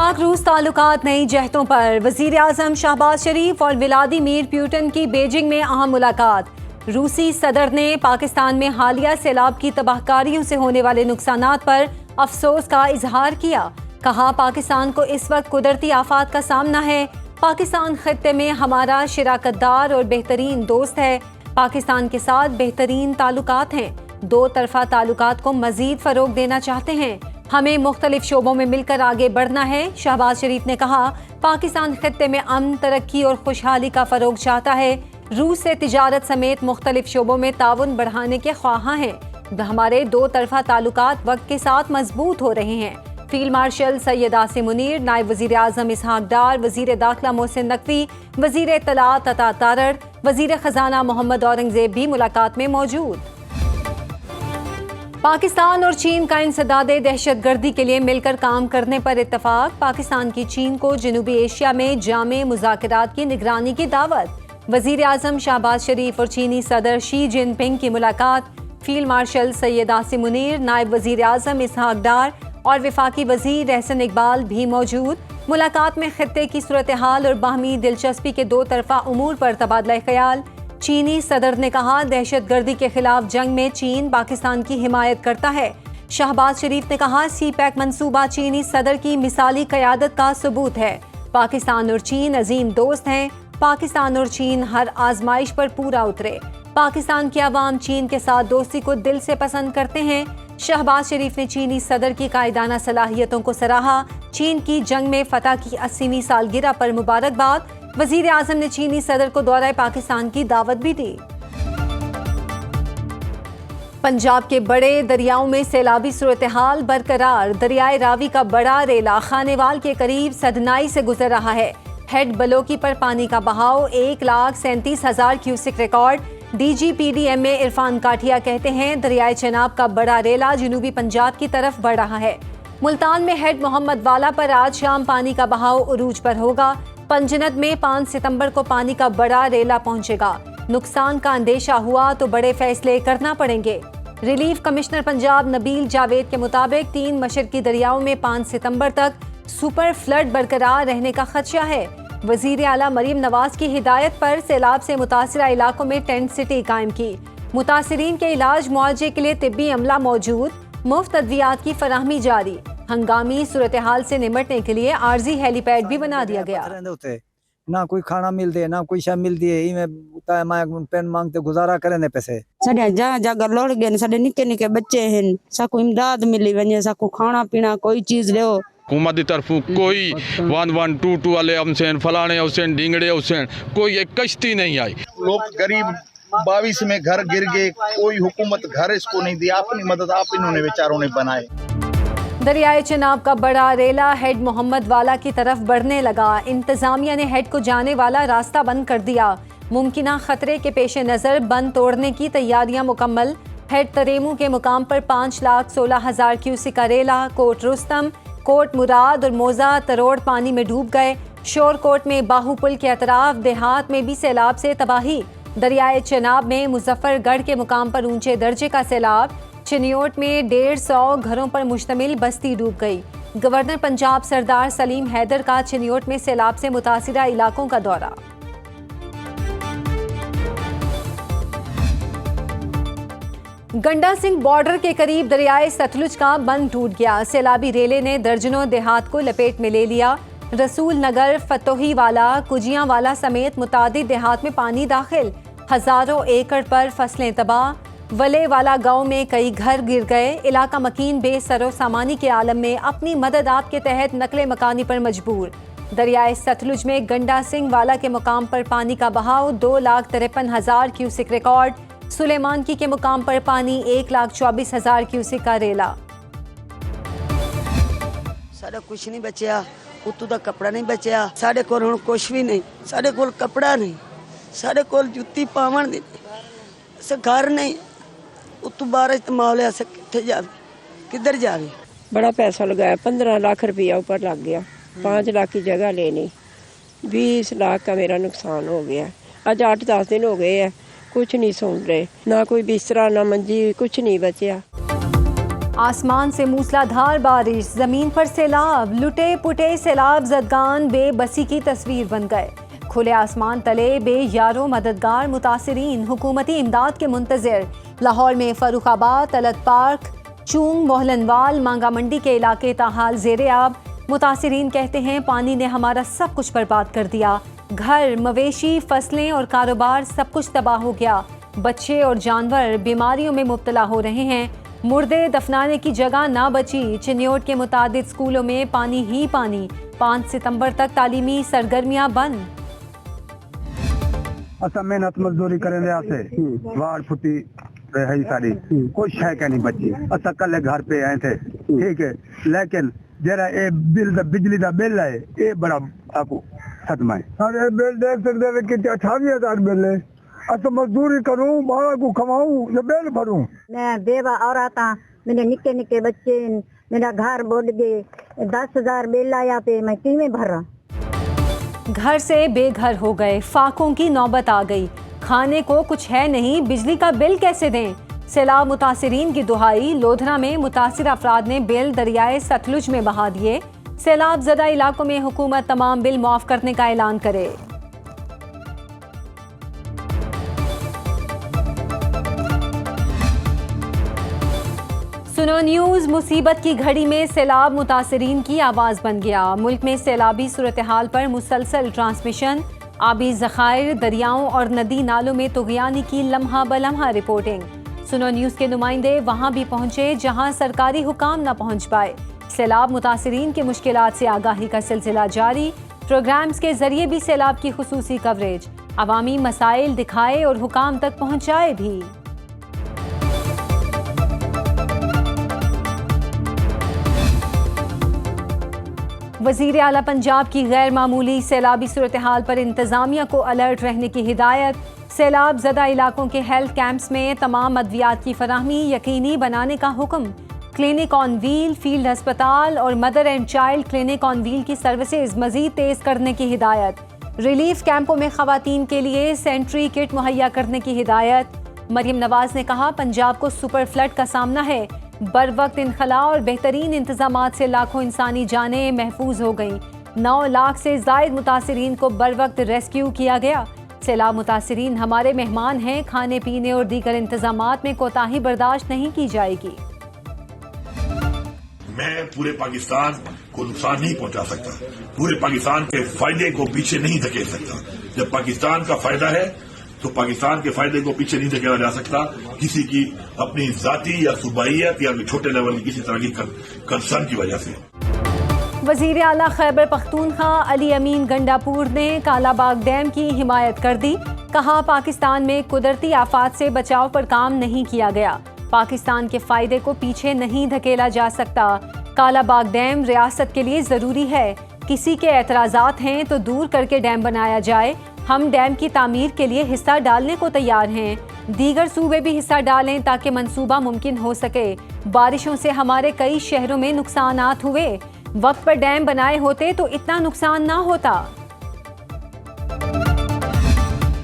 पाक रूस ताल्लुकात नई जहतों पर। वज़ीर आज़म शहबाज शरीफ और व्लादिमीर पुतिन की बीजिंग में अहम मुलाकात। रूसी सदर ने पाकिस्तान में हालिया सैलाब की तबाहकारियों से होने वाले नुकसानात पर अफसोस का इजहार किया। कहा, पाकिस्तान को इस वक्त कुदरती आफात का सामना है। पाकिस्तान खित्ते में हमारा शिराकतदार और बेहतरीन दोस्त है। पाकिस्तान के साथ बेहतरीन ताल्लुकात हैं। दो तरफा ताल्लुकात को मजीद फरोग देना चाहते हैं। हमें मुख्तलिफ शोबों में मिलकर आगे बढ़ना है। शहबाज शरीफ ने कहा, पाकिस्तान खित्ते में अमन, तरक्की और खुशहाली का फरोग चाहता है। रूस से तिजारत समेत मुख्तलिफ शोबों में ताउन बढ़ाने के ख्वाहां हैं। हमारे दो तरफा ताल्लुकात वक्त के साथ मजबूत हो रहे हैं। फील्ड मार्शल सैयद आसिम मुनीर, नायब वज़ीर आज़म इसहाक डार, वज़ीर दाखिला मोहसिन नकवी, वज़ीर इत्तलात अता तारड़, वज़ीर ख़जाना मोहम्मद औरंगज़ेब भी मुलाकात में मौजूद। पाकिस्तान और चीन का इंसदादे दहशतगर्दी के लिए मिलकर काम करने पर इत्तफाक। पाकिस्तान की चीन को जनूबी एशिया में जामे मुज़ाकरात की निगरानी की दावत। वज़ीर आज़म शहबाज शरीफ और चीनी सदर शी जिनपिंग की मुलाकात। फील्ड मार्शल सैयद आसिम मुनीर, नायब वज़ीर आज़म इसहाक डार और वफाकी वज़ीर एहसन इकबाल भी मौजूद। मुलाकात में खित्ते की सूरत हाल और बाहमी दिलचस्पी के दो तरफा उमूर पर तबादला ख्याल। चीनी सदर ने कहा, दहशतगर्दी के खिलाफ जंग में चीन पाकिस्तान की हिमायत करता है। शहबाज शरीफ ने कहा, CPEC मंसूबा चीनी सदर की मिसाली क़यादत का सबूत है। पाकिस्तान और चीन अजीम दोस्त हैं। पाकिस्तान और चीन हर आजमाइश पर पूरा उतरे। पाकिस्तान की आवाम चीन के साथ दोस्ती को दिल से पसंद करते हैं। शहबाज शरीफ ने चीनी सदर की कायदाना सलाहियतों को सराहा। चीन की जंग में फतह की 80वीं सालगिरह पर मुबारकबाद। वज़ीर आज़म ने चीनी सदर को दौरा पाकिस्तान की दावत भी दी। पंजाब के बड़े दरियाओं में सैलाबी सूरत हाल बरकरार। दरियाए रावी का बड़ा रेला खानेवाल के करीब सदनाई से गुजर रहा है। हेड बलोकी पर पानी का बहाव 1,37,000 क्यूसिक रिकॉर्ड। DGPDMA इरफान काठिया कहते हैं, दरियाए चनाब का बड़ा रेला जनूबी पंजाब की तरफ बढ़ रहा है। मुल्तान में हेड मोहम्मद वाला पर आज शाम पानी का बहाव उरूज पर होगा। पंजनद में 5 सितंबर को पानी का बड़ा रेला पहुंचेगा। नुकसान का अंदेशा हुआ तो बड़े फैसले करना पड़ेंगे। रिलीफ कमिश्नर पंजाब नबील जावेद के मुताबिक 3 मशरकी दरियाओं में 5 सितंबर तक सुपर फ्लड बरकरार रहने का खदशा है। वजीर आला मरीम नवाज की हिदायत पर सैलाब से मुतासिरा इलाकों में टेंट सिटी कायम की। मुतासिरीन के इलाज मुआवजे के लिए तिब्बी अमला मौजूद। मुफ्त अद्वियात की फराहमी जारी। हंगामी सूरत हाल से निमटने के लिए आर्जी हेलीपैड भी बना दिया गया। ना कोई खाना मिलती है, ना कोई शय मिलती है। पेन मांगते गुजारा करें पैसे। साढ़े जहाँ जगह लड़ गए, साढ़े निके निके बच्चे हैं, साकू इमदाद मिली वने, साकू खाना पीना कोई चीज लो। हुकूमत की तरफों कोई 1122 वाले हुसैन फलाने हुसैन ढींगड़े हुसैन कोई एक कश्ती नहीं आई। लोग गरीब 22 में घर गिर गए, कोई हुकूमत घर इसको नहीं दिया। अपनी मदद आप इन्होंने बेचारों ने बनाए। दरियाए चनाब का बड़ा रेला हेड मोहम्मद वाला की तरफ बढ़ने लगा। इंतजामिया ने हेड को जाने वाला रास्ता बंद कर दिया। मुमकिना खतरे के पेश नज़र बंद तोड़ने की तैयारियां मुकम्मल। हेड तरेमू के मुकाम पर 5,16,000 क्यूसिक का रेला कोट रुस्तम, कोट मुराद और मोजा तरोड़ पानी में डूब गए। शोरकोट में बाहुपुल के अतराफ देहात में भी सैलाब से तबाही। दरियाए चनाब में मुजफ्फरगढ़ के मुकाम पर ऊंचे दर्जे का सैलाब। चिनियोट में 150 घरों पर मुश्तमिल बस्ती डूब गई। गवर्नर पंजाब सरदार सलीम हैदर का चिनियोट में सैलाब से मुतासिरा इलाकों का दौरा। गंडा सिंह बॉर्डर के करीब दरियाए सतलुज का बंद टूट गया। सैलाबी रेले ने दर्जनों देहात को लपेट में ले लिया। रसूल नगर, फतोही वाला, कुजियां वाला समेत मुतादिद देहात में पानी दाखिल। हजारों एकड़ पर फसलें तबाह। वले वाला गांव में कई घर गिर गए। इलाका मकीन बेसरो सामानी के आलम में अपनी मदद आपके तहत नकले मकानी पर मजबूर। दरियाए सतलुज में गंडा सिंह वाला के मुकाम पर पानी का बहाव 2,53,000 क्यूसिक रिकॉर्ड। सुलेमानकी के मुकाम पर पानी 1,24,000 क्यूसिक का रेला। साढ़े कुछ नहीं बचा, उतों का कपड़ा नहीं बचा। साढ़े कोल हुण कुछ भी नहीं, साढ़े कोल कपड़ा नहीं, साढ़े कोल जुत्ती पावन दी नहीं, घर नहीं। उतों बारिश तो माहौल ऐसा कितने जावे, किधर जावे। बड़ा पैसा लगाया, 15 लाख रुपया ऊपर लग गया। 5 लाख की जगह लेनी, 20 लाख का मेरा नुकसान हो गया। आज 8-10 दिन हो गए हैं, कुछ नहीं सुन रहे, ना कोई बिस्तरा ना मंजी, कुछ नहीं बचा। आसमान से मूसलाधार बारिश, जमीन पर सैलाब, लुटे पुटे सैलाब जदगान बेबसी की तस्वीर बन गए। खुले आसमान तले बेयारो मददगार मुतासिरीन हुकूमती इमदाद के मुंतजर। लाहौर में फरुखाबाद, तलत पार्क, चूंग, मोहलनवाल, मांगा मंडी के इलाके ताहाल जेरे आब। मुतासिरीन कहते हैं पानी ने हमारा सब कुछ बर्बाद कर दिया। घर, मवेशी, फसलें और कारोबार सब कुछ तबाह हो गया। बच्चे और जानवर बीमारियों में मुब्तला हो रहे हैं। मुर्दे दफनाने की जगह ना बची। चिन्योट के मुतादिद स्कूलों में पानी ही पानी। 5 सितंबर तक तालीमी सरगर्मियां बंद। असा मेहनत मजदूरी करने आसे वार फुटी रही सारी कुछ है क्या नहीं बची। असा कल घर पे आए थे, ठीक है, लेकिन जरा ये बिल बिजली का बिल है ये बड़ा आपको सदमा है। अरे बिल देख सकते हैं कि 28,000 बिल है। अस मजदूरी करूं, बाहर को कमाऊं या बिल भरूं। मैं बेवा औरत हाँ, मेरे निक्के निक्के बच्चे, मेरा घर बुढ़ गए, 10,000 बिल आया पे मैं किवें भरा। घर से बेघर हो गए, फाकों की नौबत आ गई। खाने को कुछ है नहीं, बिजली का बिल कैसे दें। सैलाब मुतासिरीन की दुहाई। लोधरा में मुतासिर अफराद ने बिल दरियाए सतलुज में बहा दिए। सैलाब ज़दा इलाकों में हुकूमत तमाम बिल माफ करने का ऐलान करे। सुनो न्यूज़। मुसीबत की घड़ी में सैलाब मुतासिरीन की आवाज़ बन गया। मुल्क में सैलाबी सूरत हाल पर मुसलसल ट्रांसमिशन। आबी ज़खायर, दरियाओं और नदी नालों में तुग़यानी की लम्हा बलम्हा रिपोर्टिंग। सुनो न्यूज़ के नुमाइंदे वहाँ भी पहुँचे जहाँ सरकारी हुकाम न पहुँच पाए। सैलाब मुतासिरीन के मुश्किलात से आगाही का सिलसिला जारी। प्रोग्राम्स के जरिए भी सैलाब की खुसूसी कवरेज। अवामी मसाइल दिखाए और हुकाम तक पहुँचाए भी। वज़ीर आला पंजाब की गैर मामूली सैलाबी सूरत हाल पर इंतज़ामिया को अलर्ट रहने की हिदायत। सैलाब ज़दा इलाकों के हेल्थ कैंप्स में तमाम अद्वियात की फराहमी यकीनी बनाने का हुक्म। क्लिनिक ऑन व्हील, फील्ड अस्पताल और mother and child clinic on wheel की सर्विसेज मज़ीद तेज़ करने की हिदायत। रिलीफ कैंपों में ख़वातीन के लिए सेंट्री किट मुहैया करने की हिदायत। मरियम नवाज ने कहा पंजाब को सुपर फ्लड का सामना है। बर वक्त इनखला और बेहतरीन इंतजामात से लाखों इंसानी जानें महफूज हो गईं। 9 लाख से जायद मुतासिरीन को बर वक्त रेस्क्यू किया गया। सैलाब मुतासिरीन हमारे मेहमान हैं। खाने पीने और दीगर इंतजामात में कोताही बर्दाश्त नहीं की जाएगी। मैं पूरे पाकिस्तान को नुकसान नहीं पहुंचा सकता, पूरे पाकिस्तान के फायदे को पीछे नहीं धकेल सकता। जब पाकिस्तान का फायदा है तो पाकिस्तान के फायदे को पीछे नहीं धकेला जा सकता किसी की अपनी जाती या सूबाइयत या छोटे लेवल की किसी तरह की कंसर्न की वजह से। वज़ीर आला खैबर पख्तूनख्वा अली अमीन गंडापुर ने कालाबाग डैम की हिमायत कर दी। कहा पाकिस्तान में कुदरती आफात से बचाव पर काम नहीं किया गया। पाकिस्तान के फायदे को पीछे नहीं धकेला जा सकता। कालाबाग डैम रियासत के लिए ज़रूरी है। किसी के एतराज़ात हैं तो दूर करके डैम बनाया जाए। हम डैम की तामीर के लिए हिस्सा डालने को तैयार हैं। दीगर सूबे भी हिस्सा डालें ताकि मंसूबा मुमकिन हो सके। बारिशों से हमारे कई शहरों में नुकसानात हुए। वक्त पर डैम बनाए होते तो इतना नुकसान ना होता।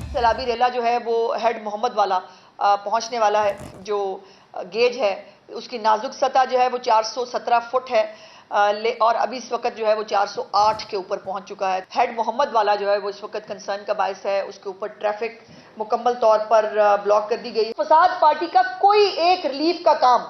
सैलाबी रेला जो है वो हेड मोहम्मद वाला पहुंचने वाला है। जो गेज है उसकी नाजुक सतह जो है वो 417 फुट है और अभी इस वक्त जो है वो 408 के ऊपर पहुंच चुका है। हेड मोहम्मद वाला जो है वो इस वक्त कंसर्न का बायस है। उसके ऊपर ट्रैफिक मुकम्मल तौर पर ब्लॉक कर दी गई। फसाद पार्टी का कोई एक रिलीफ का काम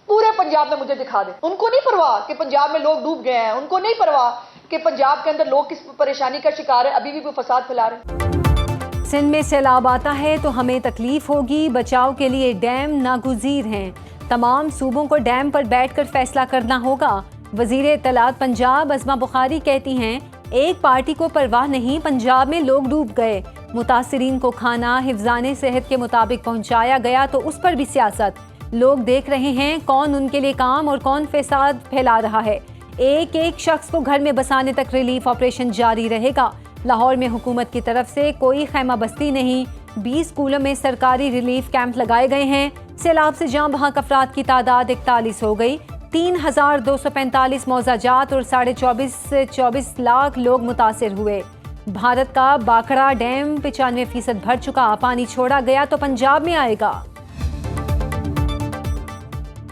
पूरे पंजाब में मुझे दिखा दे। उनको नहीं परवाह कि पंजाब में लोग डूब गए हैं, उनको नहीं परवाह कि पंजाब के अंदर लोग किस परेशानी का शिकार है, अभी भी वो फसाद फैला रहे हैं। सिंध में सैलाब आता है तो हमें तकलीफ होगी। बचाव के लिए डैम नागुज़ीर हैं। तमाम सूबों को डैम पर बैठकर फैसला करना होगा। वज़ीर इत्तलात पंजाब अज़मा बुखारी कहती हैं एक पार्टी को परवाह नहीं, पंजाब में लोग डूब गए। मुतासिरीन को खाना हिफ्ज़ाने सेहत के मुताबिक पहुंचाया गया तो उस पर भी सियासत। लोग देख रहे हैं कौन उनके लिए काम और कौन फसाद फैला रहा है। एक एक शख्स को घर में बसाने तक रिलीफ ऑपरेशन जारी रहेगा। लाहौर में हुकूमत की तरफ से कोई खैमा बस्ती नहीं। 20 स्कूलों में सरकारी रिलीफ कैंप लगाए गए हैं। सैलाब से जाँ बहक अफराद की तादाद 41 हो गई। 3,245 मौजाजात और 24.25 लाख लोग मुतासिर हुए। भारत का बाखड़ा डैम 95% भर चुका। पानी छोड़ा गया तो पंजाब में आएगा।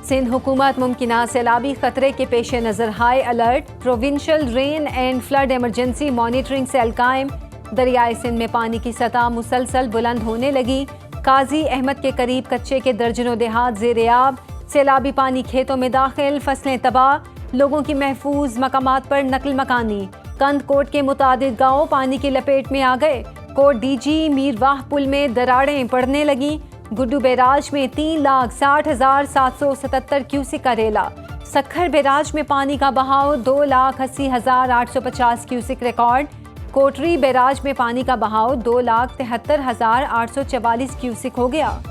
सिंध हुकूमत मुमकिना सैलाबी खतरे के पेश नज़र high alert, provincial rain and flood emergency monitoring cell कायम। दरियाए सिंध में पानी की सतह मुसलसल बुलंद होने लगी। काजी अहमद के करीब कच्चे के दर्जनों देहात ज़ेर-ए-आब। सैलाबी पानी खेतों में दाखिल, फसलें तबाह, लोगों की महफूज मकामात पर नकल मकानी। कंद कोट के मुतादिद गाँव पानी की लपेट में आ गए। कोट डीजी मीरवाह पुल में दरारें पड़ने लगी। गुड्डू बैराज में 3,60,777 क्यूसिक का रेला। सक्खर बैराज में पानी का बहाव 2,80,850 क्यूसिक रिकॉर्ड। कोटरी बैराज में पानी का बहाव 2,73,844 क्यूसिक हो गया।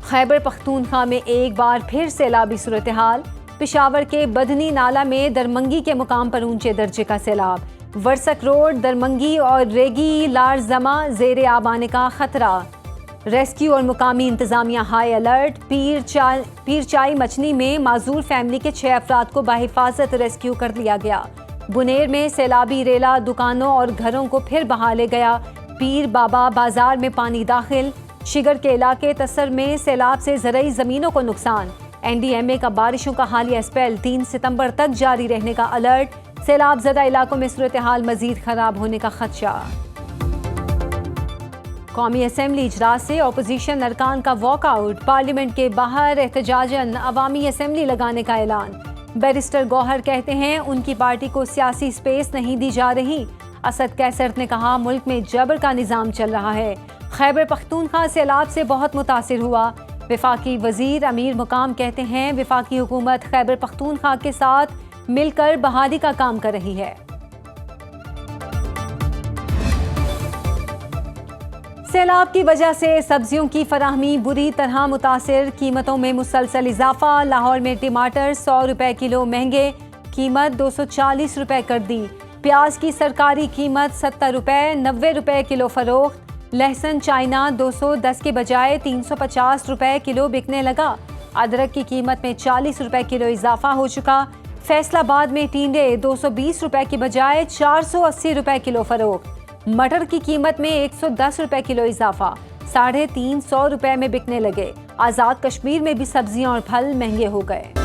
खैबर पख्तूनख्वा में एक बार फिर सैलाबी सूरत हाल। पेशावर के बदनी नाला में दरमंगी के मुकाम पर ऊंचे दर्जे का सैलाब। वर्सक रोड, दरमंगी और रेगी लारजमा ज़ेरे आब आने का खतरा। रेस्क्यू और मुकामी इंतजामिया हाई अलर्ट। पीरचाई मचनी में माजूर फैमिली के 6 अफराद को बाहिफाजत रेस्क्यू कर लिया गया। बुनेर में सैलाबी रेला दुकानों और घरों को फिर बहा ले गया। पीर बाबा बाजार में पानी दाखिल। शिगर के इलाके तसर में सैलाब से ज़रई ज़मीनों को नुकसान। NDMA का बारिशों का हालिया स्पेल 3 सितंबर तक जारी रहने का अलर्ट। सैलाब ज़दा इलाकों में सूरत हाल मजीद खराब होने का खदशा। कौमी असम्बली इजलास से अपोजिशन अरकान का वॉकआउट। पार्लियामेंट के बाहर एहतजाजन अवामी असम्बली लगाने का ऐलान। बैरिस्टर गौहर कहते हैं उनकी पार्टी को सियासी स्पेस नहीं दी जा रही। असद कैसर ने कहा मुल्क में जबर का निज़ाम चल रहा है। खैबर पख्तूनख्वा सैलाब से बहुत मुतासिर हुआ। वफाकी वजीर अमीर मुकाम कहते हैं वफाकी हुकूमत खैबर पख्तूनख्वा के साथ मिलकर बहाली का काम कर रही है। सैलाब की वजह से सब्जियों की फराहमी बुरी तरह मुतासिर। कीमतों में मुसलसल इजाफा। लाहौर में टमाटर 100 रुपए किलो महंगे, कीमत 240 रुपए कर दी। प्याज की सरकारी कीमत 70 रुपए 90 रुपए किलो फरोख्त। लहसुन चाइना 210 के बजाय 350 रुपए किलो बिकने लगा। अदरक की कीमत में 40 रुपए किलो इजाफा हो चुका। फैसलाबाद में टींडे 220 रुपए के बजाय 480 रुपए किलो फरोख्त। मटर की कीमत में 110 रुपए किलो इजाफा, 350 रुपए में बिकने लगे। आज़ाद कश्मीर में भी सब्जियां और फल महंगे हो गए।